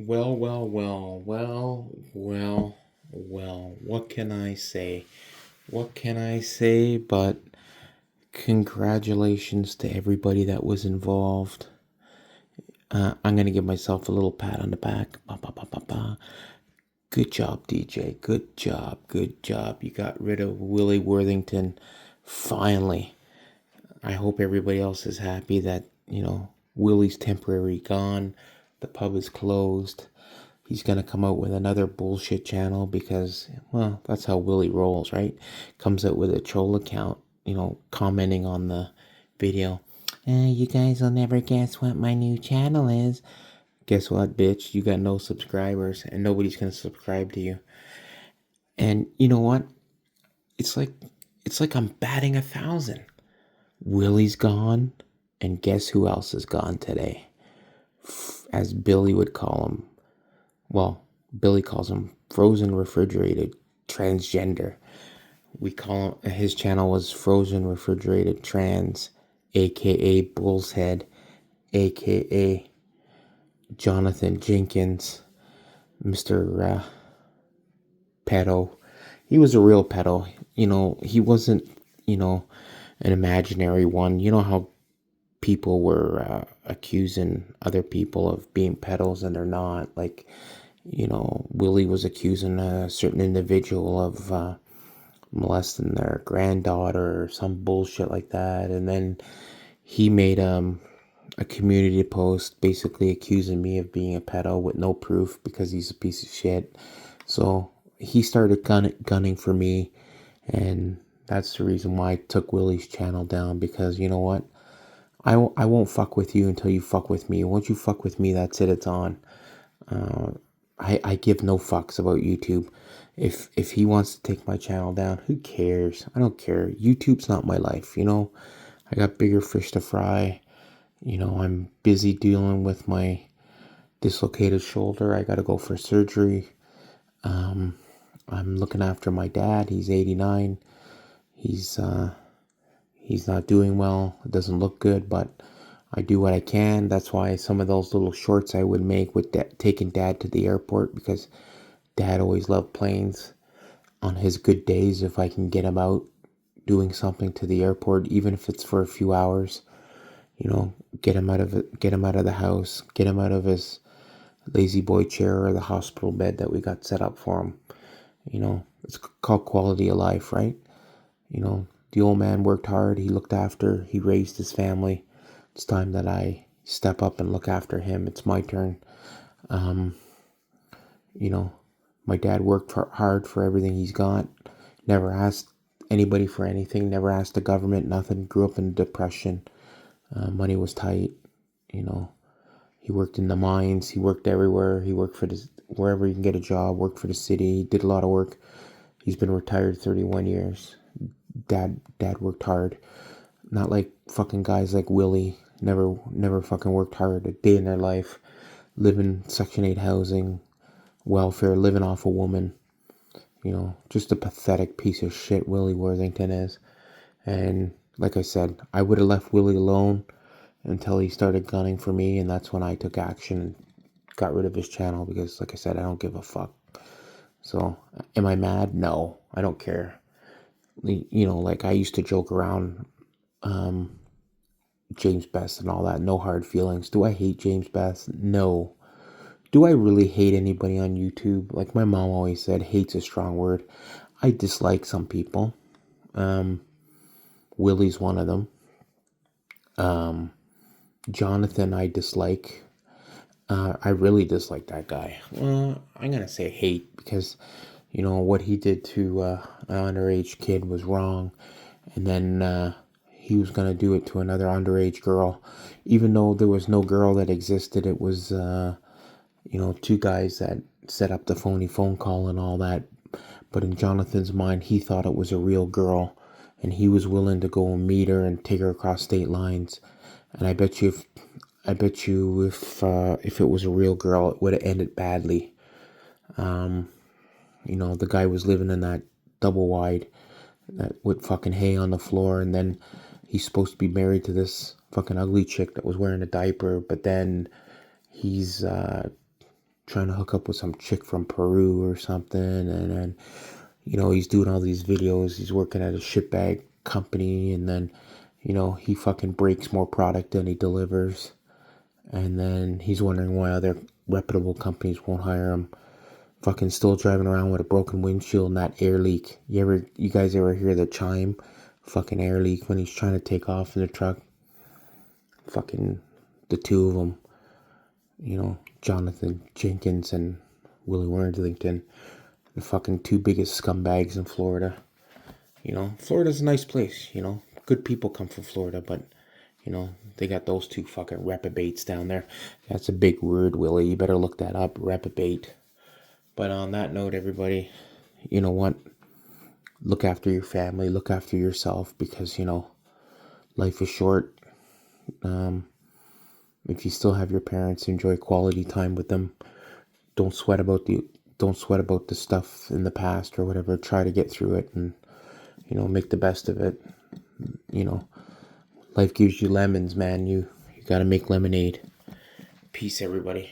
Well, what can I say? What can I say but congratulations to everybody that was involved. I'm going to give myself a little pat on the back. Ba, ba, ba, ba, ba. Good job, DJ. Good job. Good job. You got rid of Willie Worthington finally. I hope everybody else is happy that, Willie's temporarily gone. The pub is closed. He's going to come out with another bullshit channel because, well, that's how Willie rolls, right? Comes out with a troll account, commenting on the video. You guys will never guess what my new channel is. Guess what, bitch? You got no subscribers and nobody's going to subscribe to you. And you know what? It's like I'm batting 1,000. Willie's gone, and guess who else is gone today? As Billy would call him. Well, Billy calls him frozen refrigerated transgender. We call him, his channel was frozen refrigerated trans, aka Bull's Head, aka Jonathan Jenkins, Mr. Pedo. He was a real pedo. He wasn't, an imaginary one. You know how people were accusing other people of being pedos and they're not. Like, Willie was accusing a certain individual of molesting their granddaughter or some bullshit like that. And then he made a community post basically accusing me of being a pedo with no proof because he's a piece of shit. So he started gunning for me, and that's the reason why I took Willie's channel down, because you know what? I won't fuck with you until you fuck with me. Once you fuck with me, that's it, it's on. I give no fucks about YouTube. If he wants to take my channel down, who cares? I don't care. YouTube's not my life, I got bigger fish to fry. I'm busy dealing with my dislocated shoulder. I gotta go for surgery. I'm looking after my dad. He's 89. He's not doing well. It doesn't look good, but I do what I can. That's why some of those little shorts I would make with taking dad to the airport, because dad always loved planes. On his good days, if I can get him out doing something to the airport, even if it's for a few hours, get him out of the house, get him out of his lazy boy chair or the hospital bed that we got set up for him. It's called quality of life, right? The old man worked hard. He raised his family. It's time that I step up and look after him. It's my turn. My dad worked hard for everything he's got. Never asked anybody for anything. Never asked the government, nothing. Grew up in depression. Money was tight. He worked in the mines. He worked everywhere. He worked for wherever he can get a job. Worked for the city. He did a lot of work. He's been retired 31 years. Dad worked hard. Not like fucking guys like Willie. Never fucking worked hard a day in their life. Living Section 8 housing, welfare, living off a woman. Just a pathetic piece of shit Willie Worthington is. And like I said, I would have left Willie alone until he started gunning for me, and that's when I took action and got rid of his channel, because like I said, I don't give a fuck. So, am I mad? No, I don't care. Like I used to joke around James Best and all that. No hard feelings. Do I hate James Best? No. Do I really hate anybody on YouTube? Like my mom always said, hate's a strong word. I dislike some people. Willie's one of them. Jonathan I dislike. I really dislike that guy. Well, I'm going to say hate because, what he did to an underage kid was wrong. And then he was going to do it to another underage girl. Even though there was no girl that existed, it was, two guys that set up the phony phone call and all that. But in Jonathan's mind, he thought it was a real girl. And he was willing to go and meet her and take her across state lines. And I bet you if it was a real girl, it would have ended badly. The guy was living in that double wide that with fucking hay on the floor, and then he's supposed to be married to this fucking ugly chick that was wearing a diaper, but then he's trying to hook up with some chick from Peru or something, and then, you know, he's doing all these videos, he's working at a shitbag company, and then, you know, he fucking breaks more product than he delivers, and then he's wondering why other reputable companies won't hire him. Fucking still driving around with a broken windshield and that air leak. You guys ever hear the chime? Fucking air leak when he's trying to take off in the truck. Fucking the two of them, you know, Jonathan Jenkins and Willie Worthington, the fucking two biggest scumbags in Florida. You know, Florida's a nice place, you know. Good people come from Florida, but, you know, they got those two fucking reprobates down there. That's a big word, Willie. You better look that up, reprobate. But on that note, everybody, you know what? Look after your family, look after yourself, because, you know, life is short. If you still have your parents, enjoy quality time with them. Don't sweat about the stuff in the past or whatever. Try to get through it and, you know, make the best of it. You know, life gives you lemons, man. You got to make lemonade. Peace, everybody.